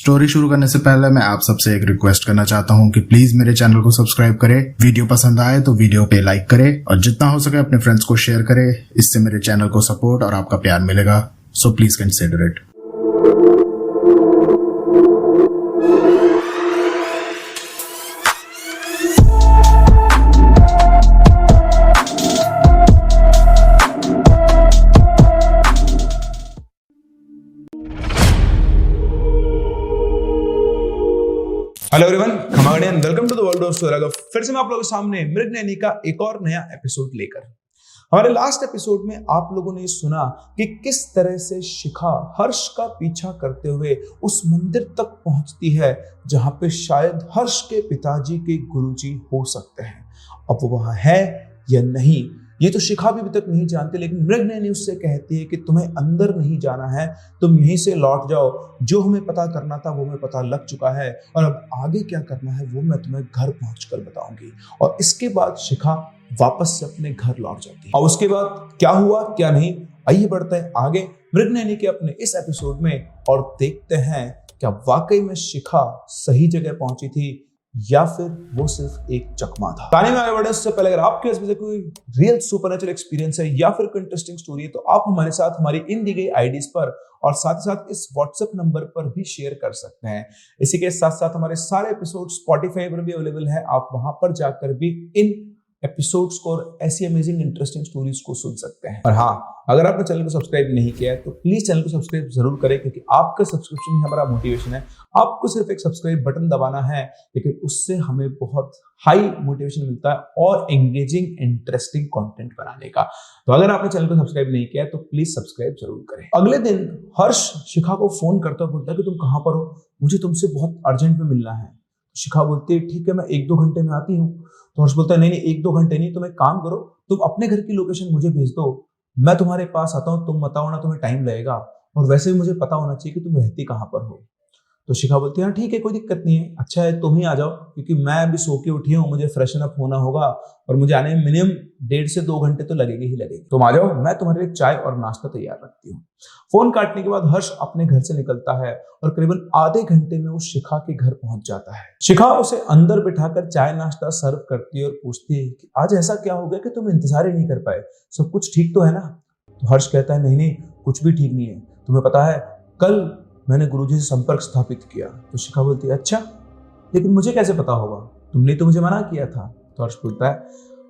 Story शुरू करने से पहले मैं आप सबसे एक रिक्वेस्ट करना चाहता हूँ कि प्लीज मेरे चैनल को सब्सक्राइब करें, वीडियो पसंद आए तो वीडियो पे लाइक करें और जितना हो सके अपने फ्रेंड्स को शेयर करें। इससे मेरे चैनल को सपोर्ट और आपका प्यार मिलेगा, so please consider it. Hello everyone, खमागणी and welcome to the world of सोरागा। फिर से मैं आप लोगों के सामने मृगनयनी का एक और नया एपिसोड लेकर। हमारे लास्ट एपिसोड में आप लोगों ने सुना कि किस तरह से शिखा हर्ष का पीछा करते हुए उस मंदिर तक पहुंचती है जहां पे शायद हर्ष के पिताजी के गुरुजी हो सकते हैं। अब वो वहां है या नहीं ये तो शिखा भी अभी तक नहीं जानती, लेकिन मृगनयनी उससे कहती है कि तुम्हें अंदर नहीं जाना है, तुम यहीं से लौट जाओ। जो हमें पता करना था वो हमें पता लग चुका है और अब आगे क्या करना है वो मैं तुम्हें घर पहुंचकर बताऊंगी। और इसके बाद शिखा वापस से अपने घर लौट जाती है। और उसके बाद क्या हुआ क्या नहीं, आइए बढ़ते हैं आगे मृगनयनी के अपने इस एपिसोड में और देखते हैं क्या वाकई में शिखा सही जगह पहुंची थी या फिर वो सिर्फ एक चकमा था। कहानी में आगे बढ़े उससे पहले अगर आपके पास कोई रियल सुपरनेचुरल एक्सपीरियंस है या फिर कोई इंटरेस्टिंग स्टोरी है तो आप हमारे साथ हमारी इन दी गई आईडीज पर और साथ ही साथ इस व्हाट्सएप नंबर पर भी शेयर कर सकते हैं। इसी के साथ साथ हमारे सारे एपिसोड स्पॉटिफाई पर भी अवेलेबल है, आप वहां पर जाकर भी इन एपिसोड्स को और ऐसी अमेजिंग इंटरेस्टिंग स्टोरीज को सुन सकते हैं। और हाँ, अगर आपने चैनल को सब्सक्राइब नहीं किया है तो प्लीज चैनल को सब्सक्राइब जरूर करें, क्योंकि आपका सब्सक्रिप्शन ही हमारा मोटिवेशन है। आपको सिर्फ एक सब्सक्राइब बटन दबाना है, लेकिन उससे हमें बहुत हाई मोटिवेशन मिलता है और एंगेजिंग इंटरेस्टिंग कंटेंट बनाने का। तो अगर आपने चैनल को सब्सक्राइब नहीं किया है तो प्लीज सब्सक्राइब जरूर करें। अगले दिन हर्ष शिखा को फोन करता है, बोलता है कि तुम कहाँ पर हो, मुझे तुमसे बहुत अर्जेंट में मिलना है। शिखा बोलती है ठीक है मैं 1-2 घंटे में आती हूँ। तो हर्ष बोलता है नहीं 1-2 घंटे नहीं, तुम एक काम करो, तुम अपने घर की लोकेशन मुझे भेज दो, मैं तुम्हारे पास आता हूँ, तुम बताओ ना तुम्हें टाइम लगेगा और वैसे भी मुझे पता होना चाहिए कि तुम रहती कहाँ पर हो। तो शिखा बोलती है हाँ ठीक है कोई दिक्कत नहीं है, अच्छा है तुम ही आ जाओ, क्योंकि मैं अभी सो के उठी हूँ, मुझे फ्रेशन अप होना होगा और मुझे आने में मिनिमम 1.5 से 2 घंटे तो लगेंगे ही लगेंगे। तुम आ जाओ, मैं तुम्हारे लिए चाय और नाश्ता तैयार रखती हूँ। फोन काटने के बाद हर्ष अपने घर से निकलता है और करीबन आधे घंटे में वो शिखा के घर पहुंच जाता है। शिखा उसे अंदर बिठाकर चाय नाश्ता सर्व करती है और पूछती है कि आज ऐसा क्या हो गया कि तुम इंतजार ही नहीं कर पाए, सब कुछ ठीक तो है ना। तो हर्ष कहता है नहीं कुछ भी ठीक नहीं है, तुम्हें पता है कल मैंने गुरुजी से संपर्क स्थापित किया। तो शिखा बोलती है अच्छा, लेकिन मुझे कैसे पता होगा, तुमने तो मुझे मना किया था। तो हर्ष बोलता है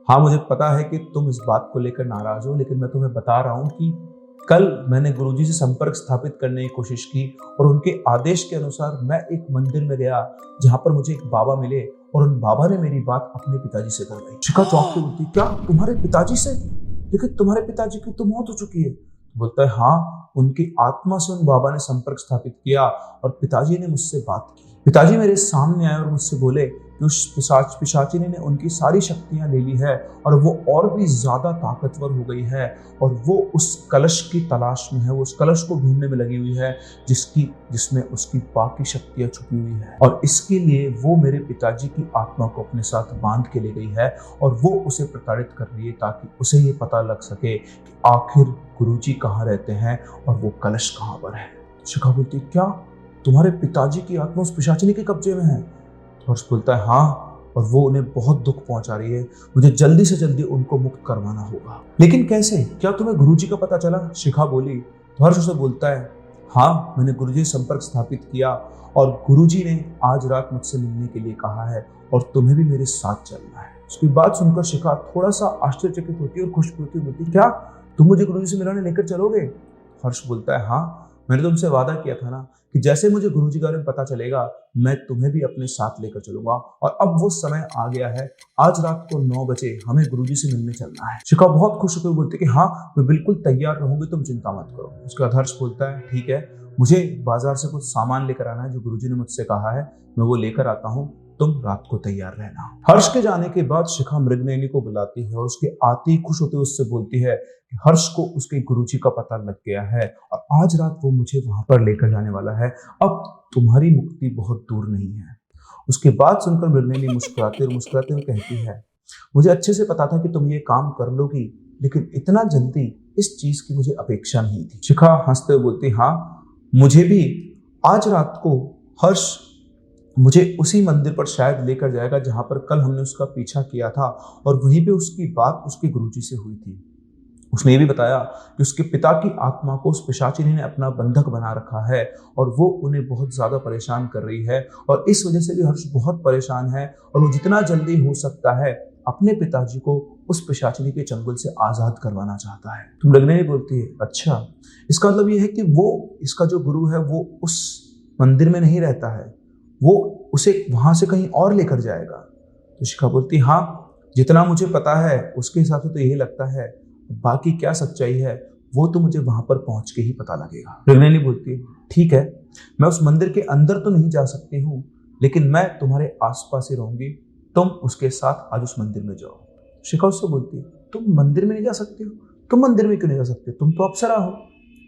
हाँ मुझे पता है कि तुम इस बात को लेकर नाराज हो, लेकिन मैं तुम्हें बता रहा हूँ कि कल मैंने गुरुजी से संपर्क स्थापित करने की कोशिश की और उनके आदेश के अनुसार मैं एक मंदिर में गया जहां पर मुझे एक बाबा मिले और उन बाबा ने मेरी बात अपने पिताजी से करवाई। शिखा चौंक के बोलती क्या तुम्हारे पिताजी से, लेकिन तुम्हारे पिताजी की तो मौत हो चुकी है। बोलता है हाँ उनकी आत्मा से उन बाबा ने संपर्क स्थापित किया और पिताजी ने मुझसे बात की। पिताजी मेरे सामने आए और मुझसे बोले कि उस पिशाचिनी ने उनकी सारी शक्तियां ले ली है और वो और भी ज्यादा ताकतवर हो गई है और वो उस कलश की तलाश में है, वो उस कलश को ढूंढने में लगी हुई है जिसमें उसकी बाकी शक्तियां छुपी हुई है और इसके लिए वो मेरे पिताजी की आत्मा को अपने साथ बांध के ले गई है और वो उसे प्रताड़ित कर रही है ताकि उसे ये पता लग सके कि आखिर गुरुजी कहाँ रहते हैं और वो कलश कहाँ पर है। शिखा बोलती क्या तुम्हारे पिताजी की आत्मा उस पिशाचिनी के कब्जे में है। तो हर्ष बोलता है हाँ, और वो उन्हें बहुत दुख पहुंचा रही है, मुझे जल्दी से जल्दी उनको मुक्त करवाना होगा। लेकिन कैसे, क्या तुम्हें गुरुजी का पता चला? शिखा बोली। तो हर्ष उसे बोलता है हाँ मैंने गुरुजी से संपर्क स्थापित किया और गुरुजी ने आज रात मुझसे मिलने के लिए कहा है और तुम्हें भी मेरे साथ चलना है। उसकी बात सुनकर शिखा थोड़ा सा आश्चर्यचकित होती है और खुश होती है, बोलती क्या तुम मुझे गुरुजी से मिलाने लेकर चलोगे? हर्ष बोलता है हाँ मैंने तुमसे वादा किया था ना कि जैसे मुझे गुरुजी के बारे में पता चलेगा मैं तुम्हें भी अपने साथ लेकर चलूंगा और अब वो समय आ गया है, आज रात को 9 बजे हमें गुरुजी से मिलने चलना है। शिखा बहुत खुश होकर बोलती कि हाँ मैं बिल्कुल तैयार रहूंगी, तुम चिंता मत करो। उसके बाद हर्ष बोलता है ठीक है मुझे बाजार से कुछ सामान लेकर आना है जो गुरुजी ने मुझसे कहा है, मैं वो लेकर आता हूँ, तुम रात को तैयार रहना। हर्ष के जाने के बाद शिखा मृगनयनी को बुलाती है और उसके आते ही खुश होते उससे बोलती है कि हर्ष को उसके गुरुजी का पता लग गया है और आज रात वो मुझे वहां पर लेकर जाने वाला है, अब तुम्हारी मुक्ति बहुत दूर नहीं है। उसके बाद सुनकर मृगनयनी मुस्कुराते हुए कहती है मुझे अच्छे से पता था कि तुम ये काम कर लोगी, लेकिन इतना जल्दी इस चीज की मुझे अपेक्षा नहीं थी। शिखा हंसते हुए बोलती हाँ मुझे भी आज रात को हर्ष मुझे उसी मंदिर पर शायद लेकर जाएगा जहां पर कल हमने उसका पीछा किया था, और वहीं पे उसकी बात उसके गुरुजी से हुई थी। उसने ये भी बताया कि उसके पिता की आत्मा को उस पिशाचिनी ने अपना बंधक बना रखा है और वो उन्हें बहुत ज्यादा परेशान कर रही है, और इस वजह से भी हर्ष बहुत परेशान है और वो जितना जल्दी हो सकता है अपने पिताजी को उस पिशाचिनी के चंगुल से आजाद करवाना चाहता है। तुम मृगनयनी बोलती है, अच्छा, इसका मतलब ये है कि वो, इसका जो गुरु है वो उस मंदिर में नहीं रहता है, वो उसे वहां से कहीं और लेकर जाएगा। तो शिखा बोलती, हाँ, जितना मुझे पता है उसके हिसाब से तो यही लगता है, बाकी क्या सच्चाई है वो तो मुझे वहां पर पहुंच के ही पता लगेगा। मृगनयनी बोलती है, ठीक है, मैं उस मंदिर के अंदर तो नहीं जा सकती हूँ, लेकिन मैं तुम्हारे आसपास ही रहूंगी, तुम उसके साथ आज उस मंदिर में जाओ। शिखा उससे बोलती है, तुम मंदिर में नहीं जा सकती हो? तुम मंदिर में क्यों नहीं जा सकते? तुम तो अप्सरा हो,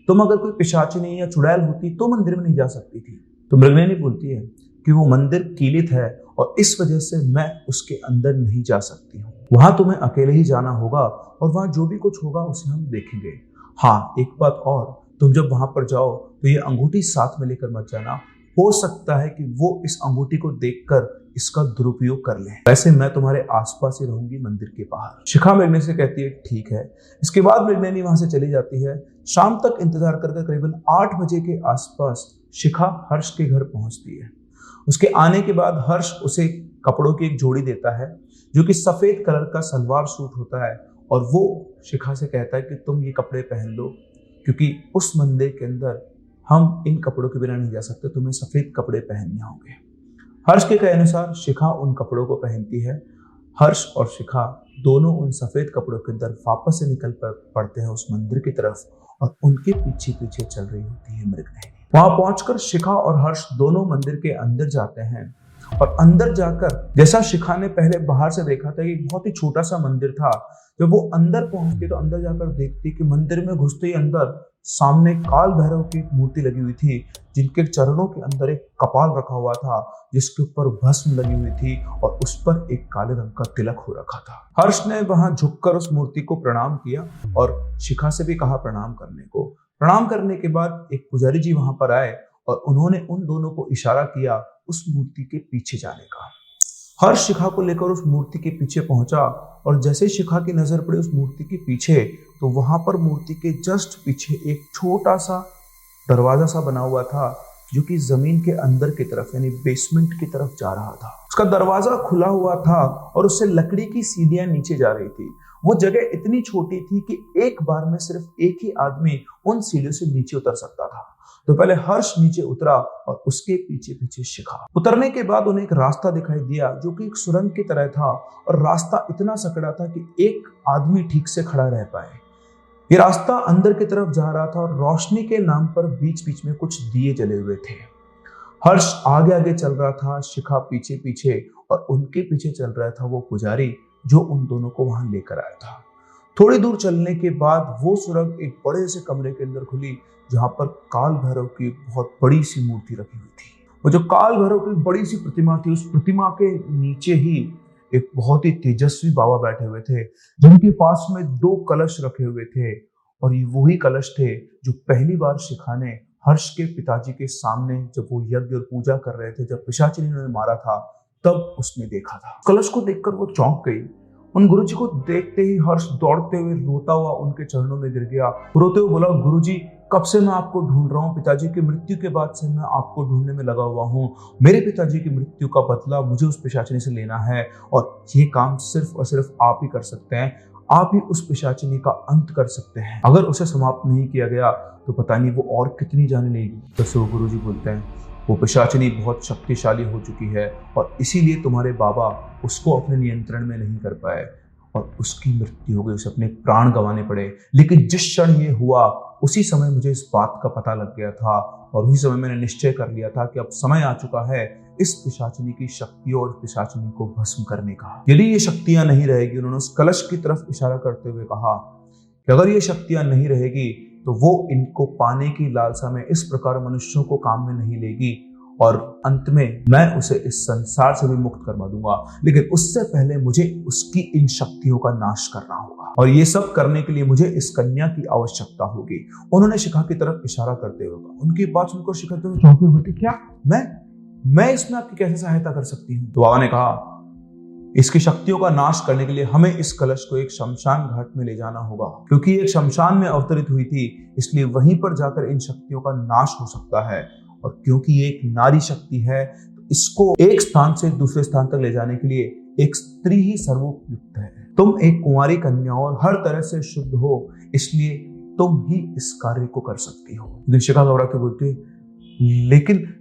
तुम अगर कोई पिशाचिनी या चुड़ैल होती तो मंदिर में नहीं जा सकती थी। तो मृगनयनी बोलती है कि वो मंदिर कीलित है और इस वजह से मैं उसके अंदर नहीं जा सकती हूँ, वहां तुम्हें अकेले ही जाना होगा और वहां जो भी कुछ होगा उसे हम देखेंगे। हाँ, एक बात और, तुम जब वहां पर जाओ तो ये अंगूठी साथ में लेकर मत जाना, हो सकता है कि वो इस अंगूठी को देखकर इसका दुरुपयोग कर ले। वैसे मैं तुम्हारे आसपास ही रहूंगी मंदिर के बाहर। शिखा मृगनयनी से कहती है, ठीक है। इसके बाद मृगनयनी वहां से चली जाती है। शाम तक इंतजार करके करीबन 8 बजे के आसपास शिखा हर्ष के घर पहुंचती है। उसके आने के बाद हर्ष उसे कपड़ों की एक जोड़ी देता है जो कि सफेद कलर का सलवार सूट होता है, और वो शिखा से कहता है कि तुम ये कपड़े पहन लो, क्योंकि उस मंदिर के अंदर हम इन कपड़ों के बिना नहीं जा सकते, तुम्हें सफेद कपड़े पहनने होंगे। हर्ष के कहे अनुसार शिखा उन कपड़ों को पहनती है। हर्ष और शिखा दोनों उन सफेद कपड़ों के अंदर वापस से निकल पड़ते हैं उस मंदिर की तरफ, और उनके पीछे पीछे चल रही होती है मृगनयनी। वहां पहुंचकर शिखा और हर्ष दोनों मंदिर के अंदर जाते हैं, और अंदर जाकर जैसा शिखा ने पहले बाहर से देखा था कि बहुत ही छोटा सा मंदिर था, जब वो अंदर पहुंचती तो अंदर जाकर देखती कि मंदिर में घुसते ही अंदर सामने काल भैरव की मूर्ति लगी हुई थी, जिनके चरणों के अंदर एक कपाल रखा हुआ था जिसके ऊपर भस्म लगी हुई थी और उस पर एक काले रंग का तिलक हो रखा था। हर्ष ने वहां झुककर उस मूर्ति को प्रणाम किया और शिखा से भी कहा प्रणाम करने को। प्रणाम करने के बाद एक पुजारी जी वहां पर आए और उन्होंने उन दोनों को इशारा किया उस मूर्ति के पीछे जाने का। हर्ष शिखा को लेकर उस मूर्ति के पीछे पहुंचा, और जैसे शिखा की नजर पड़ी उस मूर्ति के पीछे, तो वहां पर मूर्ति के जस्ट पीछे एक छोटा सा दरवाजा सा बना हुआ था जो कि जमीन के अंदर की तरफ यानी बेसमेंट की तरफ जा रहा था। उसका दरवाजा खुला हुआ था और उससे लकड़ी की सीढ़ियां नीचे जा रही थी। वो जगह इतनी छोटी थी कि एक बार में सिर्फ एक ही आदमी उन सीढ़ियों से नीचे उतर सकता था। तो पहले हर्ष नीचे उतरा और उसके पीछे पीछे शिखा। उतरने के बाद उन्हें एक रास्ता दिखाई दिया जो कि एक सुरंग की तरह था, और रास्ता इतना सकड़ा था कि एक आदमी ठीक से खड़ा रह पाए। ये रास्ता अंदर की तरफ जा रहा था और रोशनी के नाम पर बीच बीच में कुछ दिए जले हुए थे। हर्ष आगे आगे चल रहा था, शिखा पीछे पीछे, और उनके पीछे चल रहा था वो पुजारी जो उन दोनों को वहां लेकर आया था। थोड़ी दूर चलने के बाद वो सुरंग एक बड़े से कमरे के अंदर खुली जहां पर काल भैरव की बहुत बड़ी सी मूर्ति रखी हुई थी। वो जो काल भैरव की बड़ी सी प्रतिमा थी, उस प्रतिमा के नीचे ही एक बहुत ही तेजस्वी बाबा बैठे हुए थे, जिनके पास में 2 कलश रखे हुए थे, और ये वही कलश थे जो पहली बार शिखा ने हर्ष के पिताजी के सामने जब वो यज्ञ और पूजा कर रहे थे, जब पिशाचिनी ने मारा था, तब उसने देखा था। कलश को देखकर वो चौंक गई। उन गुरुजी को देखते ही हर्ष दौड़ते हुए रोता हुआ उनके चरणों में गिर गया। रोते हुए बोला, गुरुजी, कब से मैं आपको ढूंढ रहा हूँ, पिताजी की मृत्यु के बाद से मैं आपको ढूंढने में लगा हुआ हूँ। मेरे पिताजी की मृत्यु का बदला मुझे उस पिशाचिनी से लेना है, और ये काम सिर्फ और सिर्फ आप ही कर सकते हैं। आप ही उस पिशाचिनी का अंत कर सकते हैं। अगर उसे समाप्त नहीं किया गया तो पता नहीं वो और कितनी जाने लेगी। तो वो गुरुजी बोलते हैं, वो पिशाचिनी बहुत शक्तिशाली हो चुकी है, और इसीलिए तुम्हारे बाबा उसको अपने नियंत्रण में नहीं कर पाए और उसकी मृत्यु हो गई, उसे अपने प्राण गंवाने पड़े। लेकिन जिस क्षण ये हुआ उसी समय मुझे इस बात का पता लग गया था, और उसी समय मैंने निश्चय कर लिया था कि अब समय आ चुका है इस पिशाचिनी की शक्तियों और पिशाचिनी को भस्म करने का। यदि ये शक्तियां नहीं रहेगी, उन्होंने उस कलश की तरफ इशारा करते हुए कहा कि अगर ये शक्तियां नहीं रहेगी तो वो इनको पाने की लालसा में इस प्रकार मनुष्यों को काम में नहीं लेगी, और अंत में मैं उसे इस संसार से भी मुक्त करवा दूंगा। लेकिन उससे पहले मुझे उसकी इन शक्तियों का नाश करना होगा, और ये सब करने के लिए मुझे इस कन्या की आवश्यकता होगी। उन्होंने शिखा की तरफ इशारा करते हुए कहा। उनकी बात सुनकर शिखा तो चौंकी हुई थी, क्या मैं इसमें आपकी कैसे सहायता कर सकती हूँ? तो बाबा ने कहा, इसकी शक्तियों का नाश करने के लिए हमें इस कलश को एक शमशान घाट में ले जाना होगा, क्योंकि एक शमशान में अवतरित हुई थी, इसलिए वहीं पर जाकर इन शक्तियों का नाश हो सकता है। और क्योंकि ये एक नारी शक्ति है, तो इसको एक स्थान से दूसरे स्थान तक ले जाने के लिए एक स्त्री ही सर्वोपयुक्त है। तुम एक कुंवारी कन्या और हर तरह से शुद्ध हो, इसलिए तुम ही इस कार्य को कर सकती हो। शिखा घबरा के बोलती है,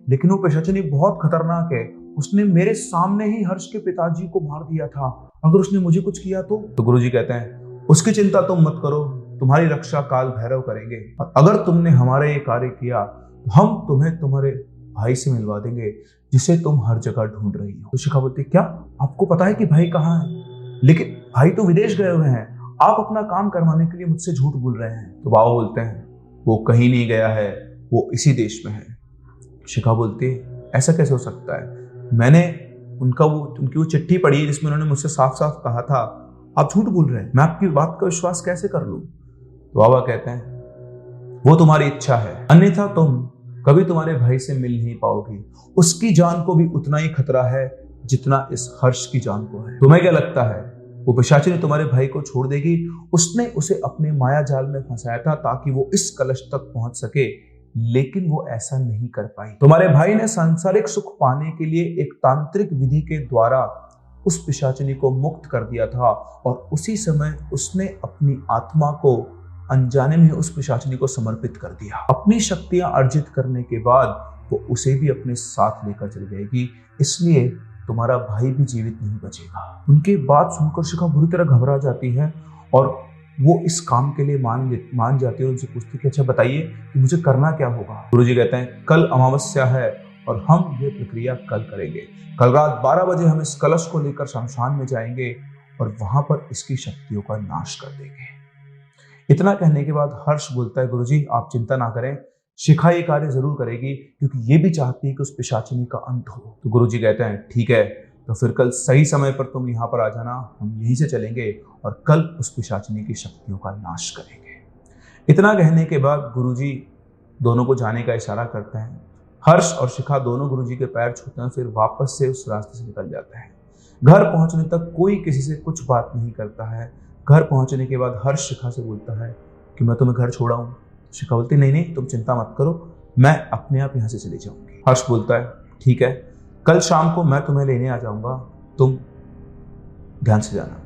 लेकिन वो पिशाचिनी बहुत खतरनाक है, उसने मेरे सामने ही हर्ष के पिताजी को मार दिया था, अगर उसने मुझे कुछ किया तो? गुरुजी कहते हैं, उसकी चिंता तुम मत करो, तुम्हारी रक्षा काल भैरव करेंगे, और अगर तुमने हमारा ये कार्य किया तो हम तुम्हें तुम्हारे भाई से मिलवा देंगे, जिसे तुम हर जगह ढूंढ रही हो। तो शिखा बोलती, क्या आपको पता है कि भाई कहाँ है? लेकिन भाई तो विदेश गए हुए हैं, आप अपना काम करवाने के लिए मुझसे झूठ बोल रहे हैं। तो बाबा बोलते हैं, वो कहीं नहीं गया है, वो इसी देश में है। शिखा बोलती है, ऐसा कैसे हो सकता है? मैंने उनकी वो चिट्ठी पढ़ी है जिसमें उन्होंने मुझसे साफ साफ कहा था, आप झूठ बोल रहे हैं, मैं आपकी बात का विश्वास कैसे कर लूं? तो बाबा कहते हैं, वो तुम्हारी इच्छा है, अन्यथा तुम कभी तुम्हारे भाई से मिल नहीं पाओगी। उसकी जान को भी उतना ही खतरा है जितना इस हर्ष की जान को है। तुम्हें क्या लगता है वो पिशाचिनी तुम्हारे भाई को छोड़ देगी? उसने उसे अपने माया जाल में फंसाया था ताकि वो इस कलश तक पहुंच सके, लेकिन वो ऐसा नहीं कर पाई। तुम्हारे भाई ने सांसारिक सुख पाने के लिए एक तांत्रिक विधि के द्वारा उस पिशाचिनी को मुक्त कर दिया था, और उसी समय उसने अपनी आत्मा को अनजाने में उस पिशाचिनी को समर्पित कर दिया। अपनी शक्तियां अर्जित करने के बाद वो उसे भी अपने साथ लेकर चली जाएगी, इसलिए तुम्हारा भाई भी जीवित नहीं बचेगा। उनकी बात सुनकर शिखा बुरी तरह घबरा जाती है और वो इस काम के लिए मान जाती है। उनसे पूछती कि अच्छा बताइए कि मुझे करना क्या होगा? गुरुजी कहते हैं, कल अमावस्या है और हम ये प्रक्रिया कल करेंगे। कल रात 12 बजे हम इस कलश को लेकर शमशान में जाएंगे और वहां पर इसकी शक्तियों का नाश कर देंगे। इतना कहने के बाद हर्ष बोलता है, गुरुजी आप चिंता ना करें, शिखा ये कार्य जरूर करेगी, क्योंकि ये भी चाहती है कि उस पिशाचिनी का अंत हो। तो गुरुजी कहते हैं, ठीक है, तो फिर कल सही समय पर तुम यहाँ पर आ जाना, हम यहीं से चलेंगे और कल उस पिशाचिनी की शक्तियों का नाश करेंगे। इतना कहने के बाद गुरुजी दोनों को जाने का इशारा करते हैं। हर्ष और शिखा दोनों गुरुजी के पैर छूते हैं, फिर वापस से उस रास्ते से निकल जाते हैं। घर पहुंचने तक कोई किसी से कुछ बात नहीं करता है। घर पहुंचने के बाद हर्ष शिखा से बोलता है कि मैं तुम्हें घर छोड़ाऊं। शिखा बोलती, नहीं तुम चिंता मत करो, मैं अपने आप यहाँ से चली जाऊंगी। हर्ष बोलता है, ठीक है, कल शाम को मैं तुम्हें लेने आ जाऊंगा, तुम ध्यान से जाना।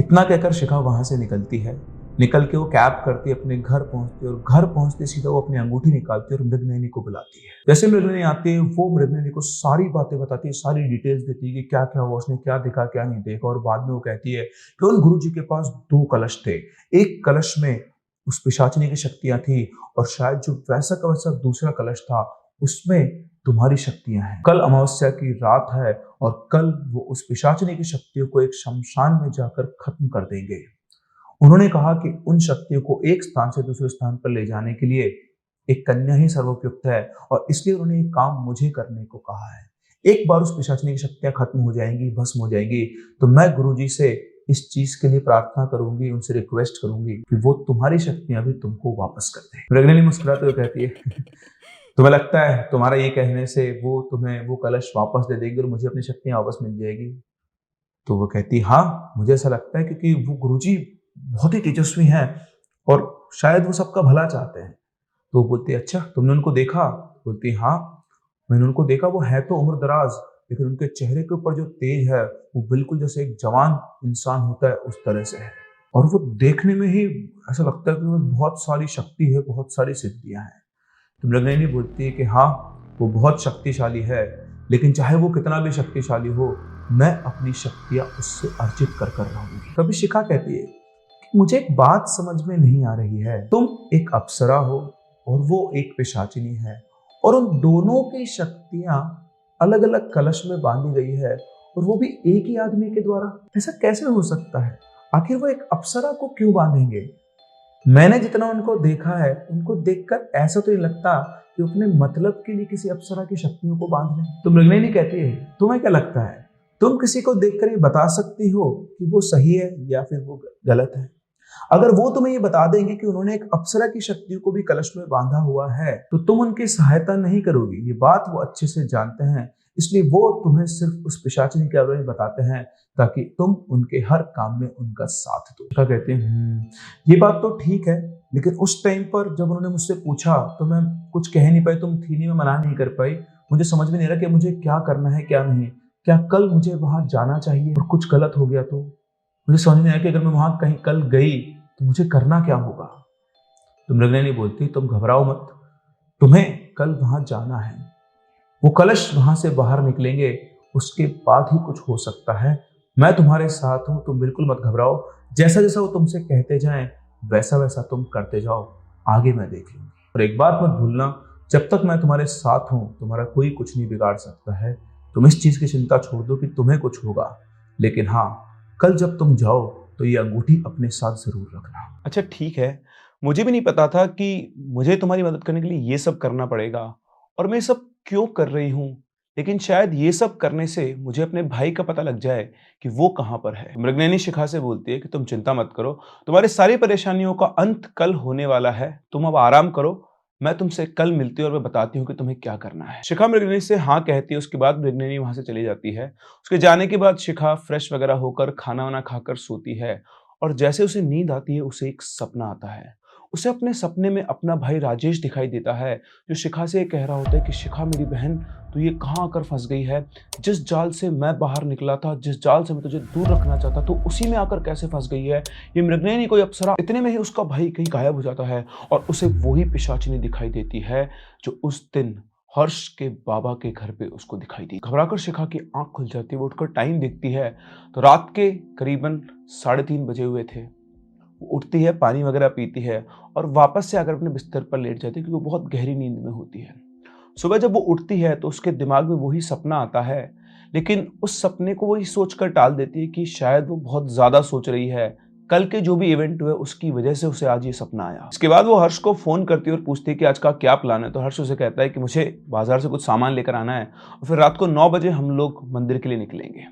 इतना कहकर शिखा वहां से निकलती है। निकल के वो कैब करती है, अपने घर पहुंचती है और घर पहुंचते सीधा वो अपनी अंगूठी निकालती है और मृगनयनी को बुलाती है। जैसे मृगनयनी आती है, वो मृगनयनी को सारी बातें बताती है, सारी डिटेल्स देती है कि क्या क्या हुआ, उसने क्या देखा क्या नहीं देखा। और बाद में वो कहती है कि उन गुरुजी के पास 2 कलश थे, एक कलश में उस पिशाचिनी की शक्तियां थी और शायद जो वैसा का वैसा दूसरा कलश था उसमें तुम्हारी शक्तियां हैं। कल अमावस्या की रात है और कल वो उस पिशाचिनी की शक्तियों को एक शमशान में जाकर खत्म कर देंगे। उन्होंने कहा कि उन शक्तियों को एक स्थान से दूसरे स्थान पर ले जाने के लिए एक कन्या ही सर्वोपयुक्त है, और इसलिए उन्होंने एक काम मुझे करने को कहा है। एक बार उस पिशाचिनी की शक्तियां खत्म हो जाएंगी, भस्म हो जाएंगी, तो मैं गुरुजी से इस चीज के लिए प्रार्थना करूंगी, उनसे रिक्वेस्ट करूंगी कि वो तुम्हारी शक्तियां भी तुमको वापस कर दें। मृगनयनी मुस्कुराते हुए कहती है, तुम्हें लगता है तुम्हारा ये कहने से वो तुम्हें वो कलश वापस दे देंगे और मुझे अपनी शक्तियां वापस मिल जाएगी? तो वो कहती, हाँ मुझे ऐसा लगता है, क्योंकि वो गुरुजी बहुत ही तेजस्वी हैं और शायद वो सबका भला चाहते हैं। तो वो बोलती, अच्छा तुमने उनको देखा? बोलती, हाँ मैंने उनको देखा, वो है तो उम्र दराज, लेकिन उनके चेहरे के ऊपर जो तेज है वो बिल्कुल जैसे एक जवान इंसान होता है उस तरह से है, और वो देखने में ही ऐसा लगता है कि बहुत सारी शक्ति है, बहुत सारी सिद्धियां हैं। तो मृगनयनी बोलती है कि हाँ वो बहुत शक्तिशाली है, लेकिन चाहे वो कितना भी शक्तिशाली हो, मैं अपनी शक्तियां उससे अर्जित कर रहूंगी। कभी शिखा कहती है कि मुझे एक बात समझ में नहीं आ रही है, तुम एक अप्सरा हो और वो एक पिशाचिनी है, और उन दोनों की शक्तियां अलग अलग कलश में बांधी गई है, और वो भी एक ही आदमी के द्वारा। ऐसा कैसे हो सकता है? आखिर वो एक अप्सरा को क्यों बांधेंगे? मैंने जितना उनको देखा है, उनको देखकर ऐसा तो नहीं लगता कि अपने मतलब के लिए किसी अप्सरा की शक्तियों को बांध लें। तो मृगनयनी कहती है, तुम्हें क्या लगता है, तुम किसी को देखकर ये बता सकती हो कि वो सही है या फिर वो गलत है? अगर वो तुम्हें ये बता देंगे कि उन्होंने एक अप्सरा की शक्तियों को भी कलश में बांधा हुआ है तो तुम उनकी सहायता नहीं करोगी। ये बात वो अच्छे से जानते हैं, इसलिए वो तुम्हें सिर्फ उस पिशाचिनी के बारे में बताते हैं ताकि तुम उनके हर काम में उनका साथ दो। शिखा कहते हैं ये बात तो ठीक है, लेकिन उस टाइम पर जब उन्होंने मुझसे पूछा तो मैं कुछ कह नहीं पाई, तुम थी नहीं, मैं मना नहीं कर पाई। मुझे समझ में नहीं रहा कि मुझे क्या करना है क्या नहीं। क्या कल मुझे वहां जाना चाहिए और कुछ गलत हो गया तो? मुझे समझ में आया कि अगर मैं वहां कहीं कल गई तो मुझे करना क्या होगा। तो मृगनयनी बोलती तुम घबराओ मत, तुम्हें कल वहां जाना है। वो कलश वहां से बाहर निकलेंगे, उसके बाद ही कुछ हो सकता है। मैं तुम्हारे साथ हूं, तुम बिल्कुल मत घबराओ। जैसा जैसा वो तुमसे कहते जाएं वैसा वैसा तुम करते जाओ, आगे मैं देख लूंगी। और एक बात मत भूलना, जब तक मैं तुम्हारे साथ हूं तुम्हारा कोई कुछ नहीं बिगाड़ सकता है। तुम इस चीज की चिंता छोड़ दो कि तुम्हें कुछ होगा, लेकिन हाँ, कल जब तुम जाओ तो ये अंगूठी अपने साथ जरूर रखना। अच्छा ठीक है, मुझे भी नहीं पता था कि मुझे तुम्हारी मदद करने के लिए ये सब करना पड़ेगा और मैं ये सब क्यों कर रही हूँ। लेकिन शायद ये सब करने से मुझे अपने भाई का पता लग जाए कि वो कहाँ पर है। मृगनयनी शिखा से बोलती है कि तुम चिंता मत करो, तुम्हारी सारी परेशानियों का अंत कल होने वाला है, तुम अब आराम करो, मैं तुमसे कल मिलती हूँ और मैं बताती हूँ कि तुम्हें क्या करना है। शिखा मृगनयनी से हाँ कहती है, उसके बाद मृगनयनी वहां से चली जाती है। उसके जाने के बाद शिखा फ्रेश वगैरह होकर खाना वाना खाकर सोती है और जैसे उसे नींद आती है उसे एक सपना आता है। उसे अपने सपने में अपना भाई राजेश दिखाई देता है, जो शिखा से कह रहा होता है कि शिखा मेरी बहन, तू ये कहाँ आकर फंस गई है। जिस जाल से मैं बाहर निकला था, जिस जाल से मैं तुझे दूर रखना चाहता, तो उसी में आकर कैसे फंस गई है। ये मृगनयनी कोई अप्सरा। इतने में ही उसका भाई कहीं गायब हो जाता है और उसे वही पिशाचिनी दिखाई देती है जो उस दिन हर्ष के बाबा के घर पे उसको दिखाई दी। घबराकर शिखा की आंख खुल जाती है, वो उठकर टाइम देखती है तो रात के करीबन 3:30 बजे हुए थे। वो उठती है, पानी वगैरह पीती है और वापस से आकर अपने बिस्तर पर लेट जाती है क्योंकि वो बहुत गहरी नींद में होती है। सुबह जब वो उठती है तो उसके दिमाग में वही सपना आता है, लेकिन उस सपने को वही सोचकर टाल देती है कि शायद वो बहुत ज्यादा सोच रही है। कल के जो भी इवेंट हुए उसकी वजह से उसे आज ये सपना आया। इसके बाद वो हर्ष को फोन करती है और पूछती है कि आज का क्या प्लान है। तो हर्ष उसे कहता है कि मुझे बाजार से कुछ सामान लेकर आना है और फिर रात को 9 बजे हम लोग मंदिर के लिए निकलेंगे।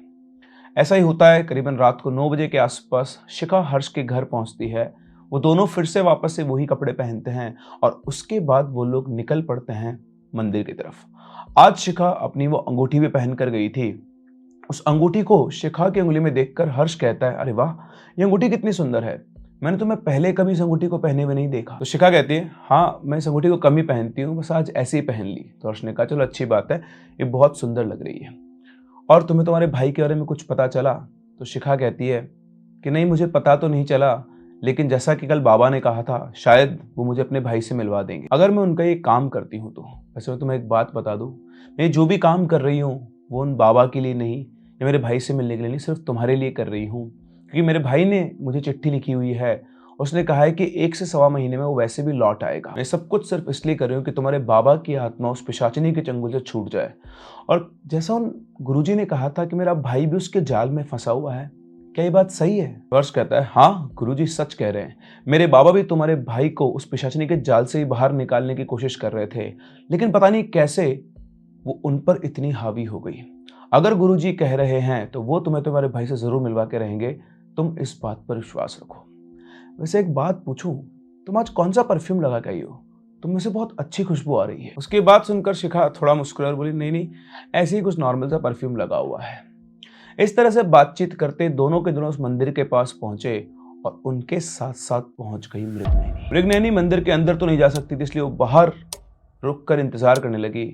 ऐसा ही होता है। करीबन रात को 9 बजे के आसपास शिखा हर्ष के घर पहुंचती है। वो दोनों फिर से वापस से वही कपड़े पहनते हैं और उसके बाद वो लोग निकल पड़ते हैं मंदिर की तरफ। आज शिखा अपनी वो अंगूठी भी पहन कर गई थी। उस अंगूठी को शिखा की उंगली में देखकर हर्ष कहता है, अरे वाह, ये अंगूठी कितनी सुंदर है, मैंने तुम्हें पहले कभी इस अंगूठी को पहने हुए नहीं देखा। तो शिखा कहती है, हाँ मैं इस अंगूठी को कम ही पहनती हूँ, बस आज ऐसे ही पहन ली। तो हर्ष ने कहा, चलो अच्छी बात है, ये बहुत सुंदर लग रही है। और तुम्हें तुम्हारे भाई के बारे में कुछ पता चला? तो शिखा कहती है कि नहीं, मुझे पता तो नहीं चला, लेकिन जैसा कि कल बाबा ने कहा था शायद वो मुझे अपने भाई से मिलवा देंगे अगर मैं उनका ये काम करती हूँ तो। वैसे मैं तुम्हें एक बात बता दूँ, मैं जो भी काम कर रही हूँ वो उन बाबा के लिए नहीं या मेरे भाई से मिलने के लिए नहीं, सिर्फ तुम्हारे लिए कर रही हूँ। क्योंकि मेरे भाई ने मुझे चिट्ठी लिखी हुई है, उसने कहा है कि 1 से सवा महीने में वो वैसे भी लौट आएगा। मैं सब कुछ सिर्फ इसलिए कर रही हूँ कि तुम्हारे बाबा की आत्मा उस पिशाचिनी के चंगुल से छूट जाए। और जैसा उन गुरुजी ने कहा था कि मेरा भाई भी उसके जाल में फंसा हुआ है, क्या ये बात सही है? हर्ष कहता है, हाँ गुरुजी सच कह रहे हैं, मेरे बाबा भी तुम्हारे भाई को उस पिशाचिनी के जाल से ही बाहर निकालने की कोशिश कर रहे थे, लेकिन पता नहीं कैसे वो उन पर इतनी हावी हो गई। अगर गुरुजी कह रहे हैं तो वो तुम्हें तुम्हारे भाई से जरूर मिलवा के रहेंगे, तुम इस बात पर विश्वास रखो। वैसे एक बात पूछूं, तुम आज कौन सा परफ्यूम लगा के आई हो? तुम में से बहुत अच्छी खुशबू आ रही है। उसके बाद सुनकर शिखा थोड़ा मुस्कुराकर बोली, नहीं नहीं, ऐसे ही कुछ नॉर्मल सा परफ्यूम लगा हुआ है। इस तरह से बातचीत करते दोनों के दोनों उस मंदिर के पास पहुंचे और उनके साथ साथ पहुंच गई मृगनयनी। मृगनयनी मंदिर के अंदर तो नहीं जा सकती थी, इसलिए वो बाहर रुक कर इंतजार करने लगी।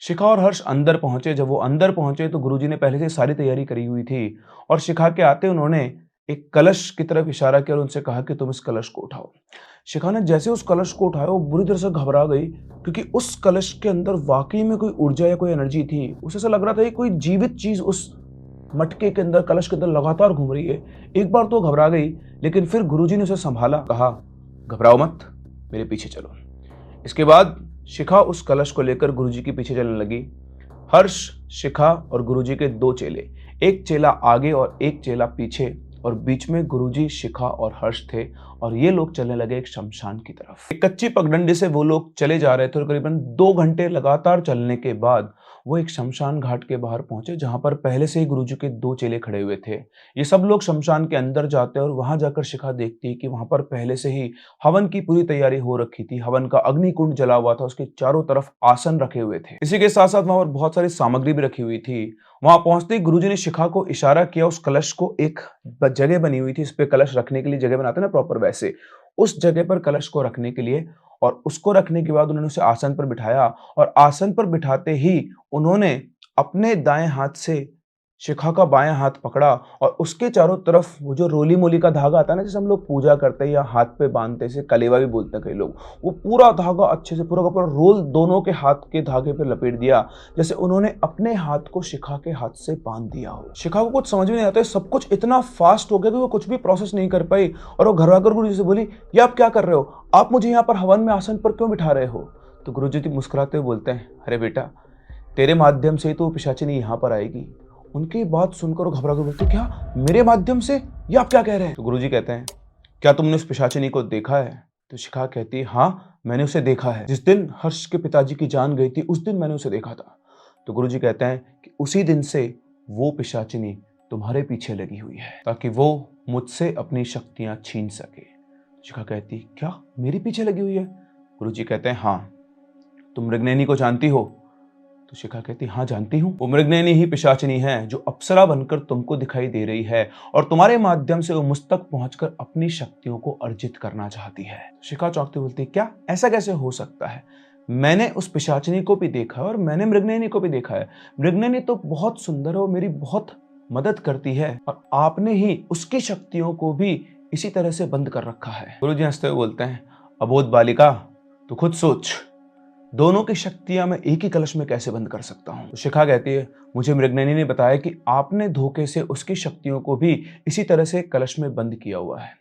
शिखा और हर्ष अंदर पहुंचे। जब वो अंदर पहुंचे तो गुरुजी ने पहले से सारी तैयारी करी हुई थी और शिखा के आते उन्होंने एक कलश की तरफ इशारा किया और उनसे कहा कि तुम इस कलश को उठाओ। शिखा ने जैसे उस कलश को उठाया वो बुरी तरह से घबरा गई, क्योंकि उस कलश के अंदर वाकई में कोई ऊर्जा या कोई एनर्जी थी। उसे ऐसा लग रहा था कि कोई जीवित चीज उस मटके के अंदर, कलश के अंदर लगातार घूम रही है। एक बार तो घबरा गई, लेकिन फिर गुरुजी ने उसे संभाला, कहा घबराओ मत, मेरे पीछे चलो। इसके बाद शिखा उस कलश को लेकर गुरुजी के पीछे चलने लगी। हर्ष, शिखा और गुरुजी के 2 चेले, एक चेला आगे और एक चेला पीछे, और बीच में गुरुजी, शिखा और हर्ष थे और ये लोग चलने लगे एक शमशान की तरफ। एक कच्ची पगडंडी से वो लोग चले जा रहे थे और करीबन 2 घंटे लगातार चलने के बाद वो एक शमशान घाट के बाहर पहुंचे जहां पर पहले से ही गुरुजी के 2 चेले खड़े हुए थे। ये सब लोग शमशान के अंदर जाते और वहां जाकर शिखा देखती है कि वहां पर पहले से ही हवन की पूरी तैयारी हो रखी थी। हवन का अग्निकुंड जला हुआ था, उसके चारों तरफ आसन रखे हुए थे। इसी के साथ साथ वहां पर बहुत सारी सामग्री भी रखी हुई थी। वहां पहुंचते ही गुरुजी ने शिखा को इशारा किया, उस कलश को, एक जगह बनी हुई थी इस पे कलश रखने के लिए, जगह बनाते हैं ना प्रॉपर, वैसे उस जगह पर कलश को रखने के लिए, और उसको रखने के बाद उन्होंने उसे आसन पर बिठाया और आसन पर बिठाते ही उन्होंने अपने दाएं हाथ से शिखा का बायां हाथ पकड़ा और उसके चारों तरफ वो जो रोली मोली का धागा आता है ना, जैसे हम लोग पूजा करते हैं या हाथ पे बांधते हैं, कलेवा भी बोलते हैं कई लोग, वो पूरा धागा अच्छे से पूरा का पूरा रोल दोनों के हाथ के धागे पे लपेट दिया, जैसे उन्होंने अपने हाथ को शिखा के हाथ से बांध दिया हो। शिखा को कुछ समझ में नहीं आता, सब कुछ इतना फास्ट हो गया कि वो कुछ भी प्रोसेस नहीं कर पाई और वो घर आकर गुरुजी से बोली, ये आप क्या कर रहे हो, आप मुझे यहाँ पर हवन में आसन पर क्यों बिठा रहे हो? तो गुरुजी मुस्कुराते हुए बोलते हैं, अरे बेटा, तेरे माध्यम से ही तो पिशाचिनी यहाँ पर आएगी। उनकी बात सुनकर वो घबरा कर बोलते, क्या मेरे माध्यम से, ये आप क्या कह रहे हैं? तो गुरुजी कहते हैं, क्या तुमने उस पिशाचिनी को देखा है? तो शिखा कहती है, हाँ मैंने उसे देखा है, जिस दिन हर्ष के पिताजी की जान गई थी उस दिन मैंने उसे देखा था। तो गुरुजी कहते हैं कि उसी दिन से वो पिशाचिनी तुम्हारे पीछे लगी हुई है ताकि वो मुझसे अपनी शक्तियां छीन सके। शिखा कहती, क्या मेरे पीछे लगी हुई है? गुरुजी कहते हैं, हाँ। तुम मृगनयनी को जानती हो? तो शिखा कहती, हाँ जानती हूँ। वो मृगनयनी ही पिशाचिनी है जो अप्सरा बनकर तुमको दिखाई दे रही है और तुम्हारे माध्यम से वो मुझ तक पहुंचकर अपनी शक्तियों को अर्जित करना चाहती है। शिखा चौंकती बोलती, क्या ऐसा कैसे हो सकता है? मैंने उस पिशाचिनी को भी देखा और मैंने मृगनयनी को भी देखा है। मृगनयनी तो बहुत सुंदर है, वो मेरी बहुत मदद करती है और आपने ही उसकी शक्तियों को भी इसी तरह से बंद कर रखा है। गुरुजी हंसते हुए बोलते हैं, अबोध बालिका, तू खुद सोच, दोनों की शक्तियां मैं एक ही कलश में कैसे बंद कर सकता हूं? तो शिखा कहती है, मुझे मृगनयनी ने बताया कि आपने धोखे से उसकी शक्तियों को भी इसी तरह से कलश में बंद किया हुआ है।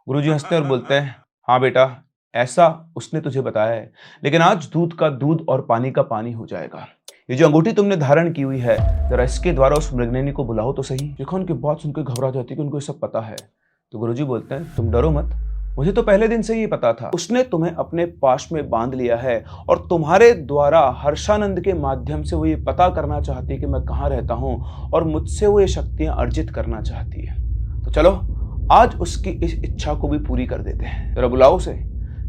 गुरुजी हंसते और बोलते हैं, हाँ बेटा, ऐसा उसने तुझे बताया है, लेकिन आज दूध का दूध और पानी का पानी हो जाएगा। ये जो अंगूठी तुमने धारण की हुई है, जरा इसके द्वारा उस मृगनयनी को बुलाओ तो सही। शिखा उनकी बात सुनकर घबरा जाती है कि उनको ये सब पता है। तो गुरुजी बोलते हैं, तुम डरो मत, मुझे तो पहले दिन से ही पता था, उसने तुम्हें अपने पाश में बांध लिया है और तुम्हारे द्वारा हर्षानंद के माध्यम से वो ये पता करना चाहती है कि मैं कहाँ रहता हूँ और मुझसे वो ये शक्तियां अर्जित करना चाहती है। तो चलो आज उसकी इस इच्छा को भी पूरी कर देते हैं, जरा बुलाओ उसे।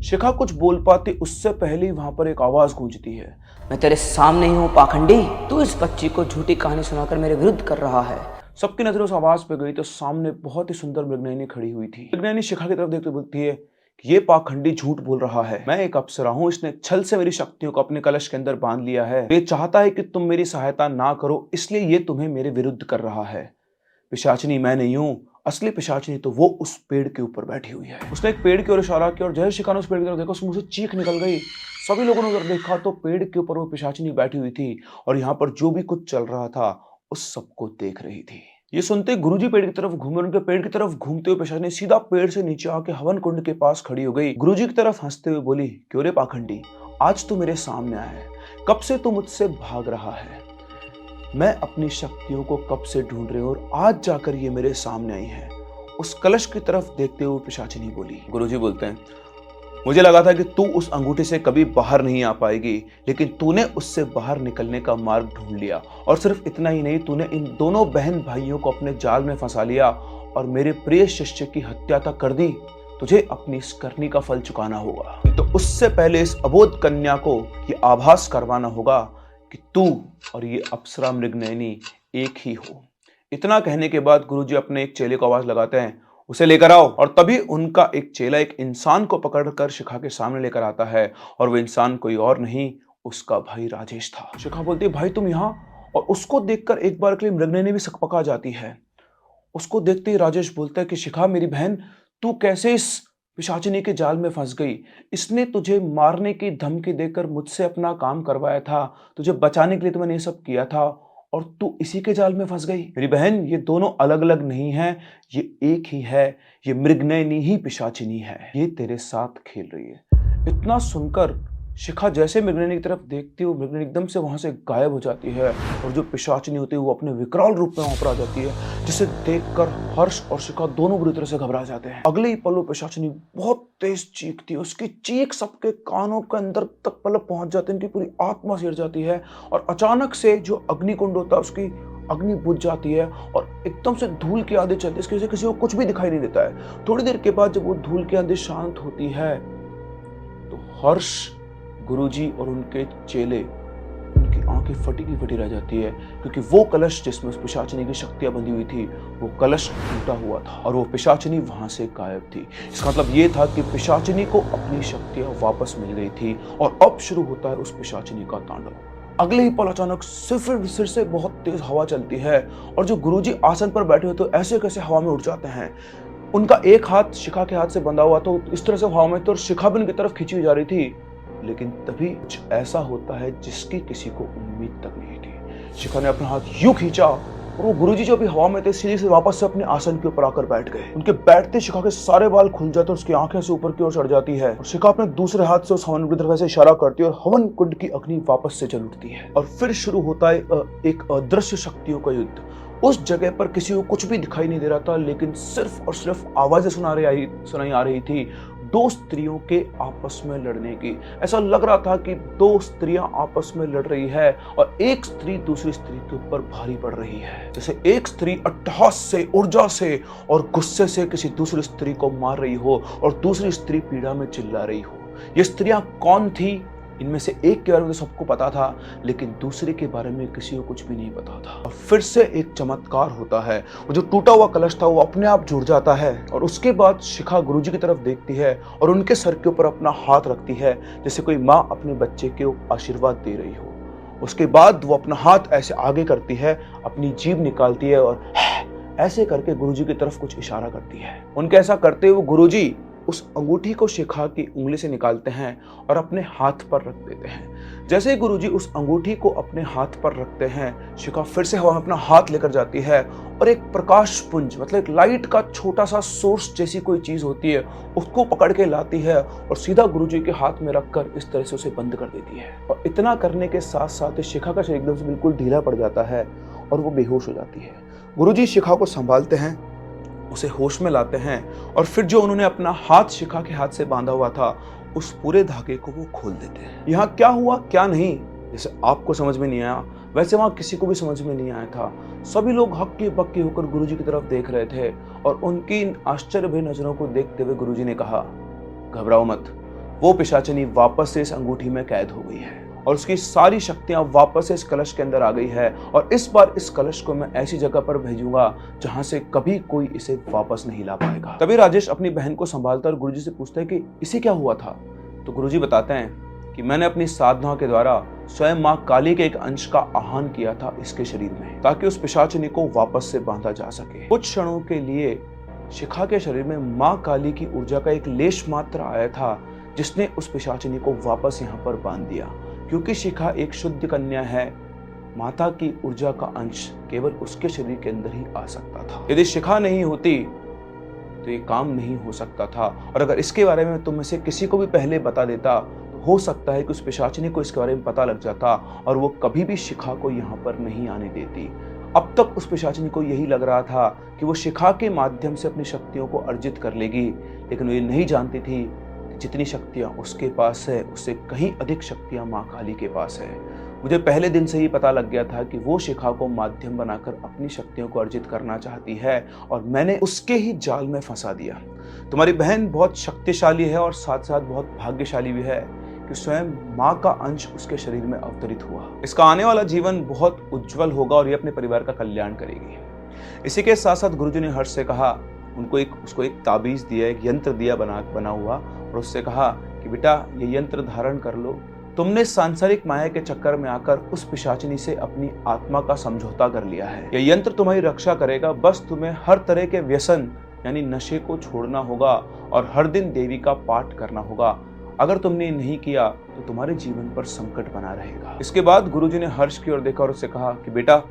शिखा कुछ बोल पाती उससे पहले ही वहां पर एक आवाज गूंजती है, मैं तेरे सामने ही हूँ पाखंडी, तू इस बच्ची को झूठी कहानी सुनाकर मेरे विरुद्ध कर रहा है। सबकी नजर उस आवाज पे गई तो सामने बहुत ही सुंदर मृगनयनी खड़ी हुई थी। मृगनयनी शिखा की तरफ देखते बोलती है कि ये पाखंडी झूठ बोल रहा है, मैं एक अप्सरा हूं, इसने छल से मेरी शक्तियों को अपने कलश के अंदर बांध लिया है। ये चाहता है कि तुम मेरी सहायता ना करो, इसलिए ये तुम्हें मेरे विरुद्ध कर रहा है। पिशाचिनी मैं नहीं हूं, असली पिशाचिनी तो वो उस पेड़ के ऊपर बैठी हुई है। उसने एक पेड़ की ओर इशारा किया और जैसे शिखा ने उस पेड़ की तरफ देखा, उसमें मुझे चीख निकल गई। सभी लोगों ने उधर देखा तो पेड़ के ऊपर वो पिशाचिनी बैठी हुई थी और यहाँ पर जो भी कुछ चल रहा था उस सबको देख रही थी। ये सुनते गुरुजी पेड़ की तरफ घूमे, उनके पेड़ की तरफ घूमते हुए पिशाचिनी सीधा पेड़ से नीचे आके हवन कुंड के पास खड़ी हो गई। गुरुजी की तरफ हंसते हुए बोली, क्यों रे पाखंडी, आज तू मेरे सामने आया है, कब से तू मुझसे भाग रहा है? मैं अपनी शक्तियों को कब से ढूंढ रही हूं और आज जाकर ये मेरे सामने आई है। उस कलश की तरफ देखते हुए पिशाचिनी बोली। गुरुजी बोलते हैं, मुझे लगा था कि तू उस अंगूठे से कभी बाहर नहीं आ पाएगी, लेकिन तूने उससे बाहर निकलने का मार्ग ढूंढ लिया और सिर्फ इतना ही नहीं, तूने इन दोनों बहन भाइयों को अपने जाल में फंसा लिया और मेरे प्रिय शिष्य की हत्या तक कर दी। तुझे अपनी इस करनी का फल चुकाना होगा। तो उससे पहले इस अबोध कन्या को ये आभास करवाना होगा कि तू और ये अप्सरा मृगनयनी एक ही हो। इतना कहने के बाद गुरुजी अपने एक चेले को आवाज लगाते हैं, उसे लेकर आओ। और तभी उनका एक चेला एक इंसान को पकड़कर शिखा के सामने लेकर आता है और वो इंसान कोई और नहीं, उसका भाई राजेश था। शिखा बोलती है, भाई तुम यहाँ? और उसको देखकर एक बार के लिए मृगनयनी भी सकपका जाती है। उसको देखते ही राजेश बोलता है कि शिखा मेरी बहन, तू कैसे इस पिशाचिनी के जाल में फंस गई? इसने तुझे मारने की धमकी देकर मुझसे अपना काम करवाया था, तुझे बचाने के लिए तो मैंने ये सब किया था और तू इसी के जाल में फंस गई। मेरी बहन, ये दोनों अलग अलग नहीं है, ये एक ही है, ये मृगनयनी ही पिशाचिनी है, ये तेरे साथ खेल रही है। इतना सुनकर शिखा जैसे मृगनयनी की तरफ देखती है, वो मृगनयनी एकदम से वहां से गायब हो जाती है और जो पिशाचिनी होती है वो अपने विकराल रूप में वहां पर आ जाती है, जिसे देखकर हर्ष और शिखा दोनों बुरी तरह से घबरा जाते हैं। अगले ही पल वो पिशाचिनी बहुत तेज चीखती है, उसकी चीख सबके कानों के अंदर तक मतलब पहुंच जाती है, उनकी पूरी आत्मा सिर जाती है और अचानक से जो अग्निकुंड होता है उसकी अग्नि बुझ जाती है और एकदम से धूल की आंधी चलती है, इसकी वजह से किसी को कुछ भी दिखाई नहीं देता है। थोड़ी देर के बाद जब वो धूल की आंधी शांत होती है तो हर्ष, गुरुजी और उनके चेले, उनकी आंखें फटी की फटी रह जाती है, क्योंकि वो कलश जिसमें उस पिशाचिनी की शक्तियां बंधी हुई थी वो कलश टूटा हुआ था और वो पिशाचिनी वहां से गायब थी। इसका मतलब ये था कि पिशाचिनी को अपनी शक्तियां वापस मिल गई थी और अब शुरू होता है उस पिशाचिनी का तांडव। अगले ही पल अचानक सिर से बहुत तेज हवा चलती है और जो गुरुजी आसन पर बैठे हुए तो ऐसे कैसे हवा में उड़ जाते हैं। उनका एक हाथ शिखा के हाथ से बंधा हुआ तो इस तरह से हवा में तो शिखा भी उनकी तरफ खींची हुई जा रही थी, लेकिन तभी कुछ ऐसा होता है जिसकी किसी को उम्मीद तक नहीं थी। शिखा ने अपना हाथ यूं खींचा और वो गुरुजी जो अभी हवा में थे सीधे से वापस से अपने आसन के ऊपर आकर बैठ गए। उनके बैठते शिखा के सारे बाल खुल जाते और उसकी आंखें से ऊपर की ओर चढ़ जाती है और शिखा अपने दूसरे हाथ से उस हवन कुंड की तरफ से इशारा करती है और हवन कुंड की अग्नि वापस से जल उठती है और फिर शुरू होता है एक अदृश्य शक्तियों का युद्ध। उस जगह पर किसी को कुछ भी दिखाई नहीं दे रहा था, लेकिन सिर्फ और सिर्फ आवाजें सुनाई आ रही थी दो स्त्रियों के आपस में लड़ने की। ऐसा लग रहा था कि दो स्त्रियां आपस में लड़ रही है और एक स्त्री दूसरी स्त्री के ऊपर भारी पड़ रही है, जैसे एक स्त्री अट्टहास से, ऊर्जा से और गुस्से से किसी दूसरी स्त्री को मार रही हो और दूसरी स्त्री पीड़ा में चिल्ला रही हो। ये स्त्रियां कौन थी? इनमें से एक के बारे में तो सबको पता था, लेकिन दूसरे के बारे में किसी को कुछ भी नहीं पता था। और फिर से एक चमत्कार होता है, वो जो टूटा हुआ कलश था वो अपने आप जुड़ जाता है और उसके बाद शिखा गुरुजी की तरफ देखती है और उनके सर के ऊपर अपना हाथ रखती है, जैसे कोई माँ अपने बच्चे को आशीर्वाद दे रही हो। उसके बाद वो अपना हाथ ऐसे आगे करती है, अपनी जीभ निकालती है और ऐसे करके गुरुजी की तरफ कुछ इशारा करती है। उनके ऐसा करते हुए गुरुजी उस अंगूठी को शिखा की उंगली से निकालते हैं और अपने हाथ पर रख देते हैं। जैसे ही गुरुजी उस अंगूठी को अपने हाथ पर रखते हैं, शिखा फिर से हवा में अपना हाथ लेकर जाती है और एक प्रकाश पुंज मतलब एक लाइट का छोटा सा सोर्स जैसी कोई चीज होती है उसको पकड़ के लाती है और सीधा गुरुजी के हाथ में रखकर इस तरह से उसे बंद कर देती है। और इतना करने के साथ साथ शिखा का शरीर एकदम से बिल्कुल ढीला पड़ जाता है और वो बेहोश हो जाती है। गुरुजी शिखा को संभालते हैं, उसे होश में लाते हैं और फिर जो उन्होंने अपना हाथ शिखा के हाथ से बांधा हुआ था उस पूरे धागे को वो खोल देते हैं। यहाँ क्या हुआ क्या नहीं, जैसे आपको समझ में नहीं आया वैसे वहां किसी को भी समझ में नहीं आया था। सभी लोग हक्की बक्की होकर गुरुजी की तरफ देख रहे थे और उनकी इन आश्चर्य भरी नजरों को देखते हुए गुरुजी ने कहा, घबराओ मत, वो पिशाचिनी वापस से इस अंगूठी में कैद हो गई है और उसकी सारी शक्तियां वापस से इस कलश के अंदर आ गई है और इस बार इस कलश को मैं ऐसी जगह पर भेजूंगा जहां से कभी कोई इसे वापस नहीं ला पाएगा। तभी राजेश अपनी बहन को संभालता और गुरुजी से पूछता है कि इसे क्या हुआ था। तो गुरुजी बताते हैं कि मैंने अपनी साधना के द्वारा स्वयं माँ काली के एक अंश का आह्वान किया था इसके शरीर में, ताकि उस पिशाचिनी को वापस से बांधा जा सके। कुछ क्षणों के लिए शिखा के शरीर में माँ काली की ऊर्जा का एक लेश मात्र आया था, जिसने उस पिशाचिनी को वापस यहाँ पर बांध दिया। क्योंकि शिखा एक शुद्ध कन्या है, माता की ऊर्जा का अंश केवल उसके शरीर के अंदर ही आ सकता था। यदि शिखा नहीं होती तो ये काम नहीं हो सकता था। और अगर इसके बारे में तुम में से किसी को भी पहले बता देता तो हो सकता है कि उस पिशाचिनी को इसके बारे में पता लग जाता और वो कभी भी शिखा को यहाँ पर नहीं आने देती। अब तक उस पिशाचिनी को यही लग रहा था कि वो शिखा के माध्यम से अपनी शक्तियों को अर्जित कर लेगी, लेकिन वो ये नहीं जानती थी जितनी शक्तियां उसके पास है उससे कहीं अधिक शक्तियां माँ काली के पास है। मुझे पहले दिन से ही पता लग गया था कि वो शिखा को माध्यम बनाकर अपनी शक्तियों को अर्जित करना चाहती है और मैंने उसके ही जाल में फंसा दिया। तुम्हारी बहन बहुत शक्तिशाली है और साथ साथ बहुत भाग्यशाली भी है कि स्वयं माँ का अंश उसके शरीर में अवतरित हुआ। इसका आने वाला जीवन बहुत उज्जवल होगा और ये अपने परिवार का कल्याण करेगी। इसी के साथ साथ गुरुजी ने हर्ष से कहा, उसको एक ताबीज दिया, एक यंत्र दिया बना हुआ और उससे कहा कि बेटा ये यंत्र धारण कर लो। तुमने सांसारिक माया के चक्कर में आकर उस पिशाचिनी से अपनी आत्मा का समझौता कर लिया है। यह यंत्र तुम्हारी रक्षा करेगा, बस तुम्हें हर तरह के व्यसन यानी नशे को छोड़ना होगा और हर दिन देवी का पाठ करना होगा। अगर तुमने नहीं किया तो तुम्हारे जीवन पर संकट बना रहेगा। इसके बाद गुरुजी ने हर्ष की ओर देखा और उससे कहा कि बेटा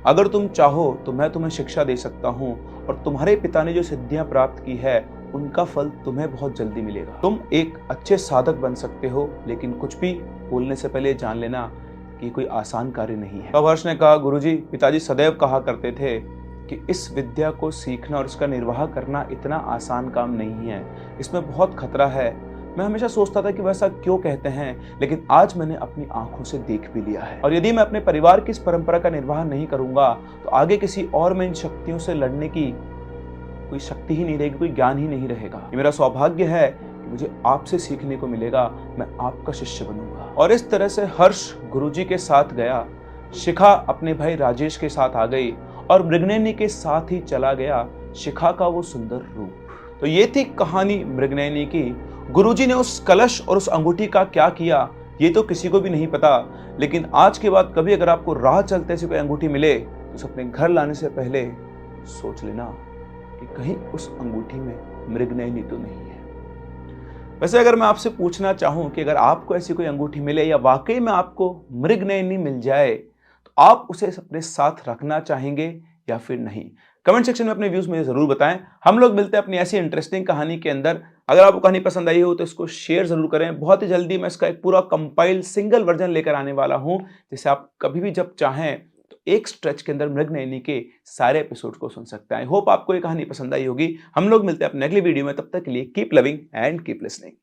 अगर तुम चाहो तो मैं तुम्हें शिक्षा दे सकता हूँ और तुम्हारे पिता ने जो सिद्धियां प्राप्त की है उनका फल तुम्हें बहुत जल्दी मिलेगा। तुम एक अच्छे साधक बन सकते हो, लेकिन कुछ भी बोलने से पहले जान लेना कि कोई आसान कार्य नहीं है। तब हर्ष ने कहा, गुरुजी, पिताजी सदैव कहा करते थे कि इस विद्या को सीखना और इसका निर्वाह करना इतना आसान काम नहीं है, इसमें बहुत खतरा है। मैं हमेशा सोचता था कि वैसा क्यों कहते हैं, लेकिन आज मैंने अपनी आंखों से देख भी लिया है। और यदि मैं अपने परिवार की इस परंपरा का निर्वाह नहीं करूंगा तो आगे किसी और में इन शक्तियों से लड़ने की कोई शक्ति ही नहीं रहेगी, कोई ज्ञान ही नहीं रहेगा। ये मेरा सौभाग्य है कि मुझे आपसे सीखने को मिलेगा, मैं आपका शिष्य बनूंगा। और इस तरह से हर्ष गुरुजी के साथ गया, शिखा अपने भाई राजेश के साथ आ गई और मृगनयनी के साथ ही चला गया शिखा का वो सुंदर रूप। तो ये थी कहानी मृगनयनी की। गुरुजी ने उस कलश और उस अंगूठी का क्या किया ये तो किसी को भी नहीं पता, लेकिन आज के बाद कभी अगर आपको राह चलते से कोई अंगूठी मिले तो उसे अपने घर लाने से पहले सोच लेना कि कहीं उस अंगूठी में मृगनयनी तो नहीं है। वैसे अगर मैं आपसे पूछना चाहूं कि अगर आपको ऐसी कोई अंगूठी मिले या वाकई में आपको मृगनयनी मिल जाए तो आप उसे अपने साथ रखना चाहेंगे या फिर नहीं? कमेंट सेक्शन में अपने व्यूज मुझे जरूर बताएं। हम लोग मिलते हैं अपनी ऐसी इंटरेस्टिंग कहानी के अंदर। अगर आपको कहानी पसंद आई हो तो इसको शेयर जरूर करें। बहुत ही जल्दी मैं इसका एक पूरा कंपाइल्ड सिंगल वर्जन लेकर आने वाला हूं, जिसे आप कभी भी जब चाहें तो एक स्ट्रेच के अंदर मृगनयनी के सारे एपिसोड को सुन सकते हैं। आई होप आपको ये कहानी पसंद आई होगी। हम लोग मिलते हैं अपने अगली वीडियो में, तब तक के लिए keep loving and keep listening.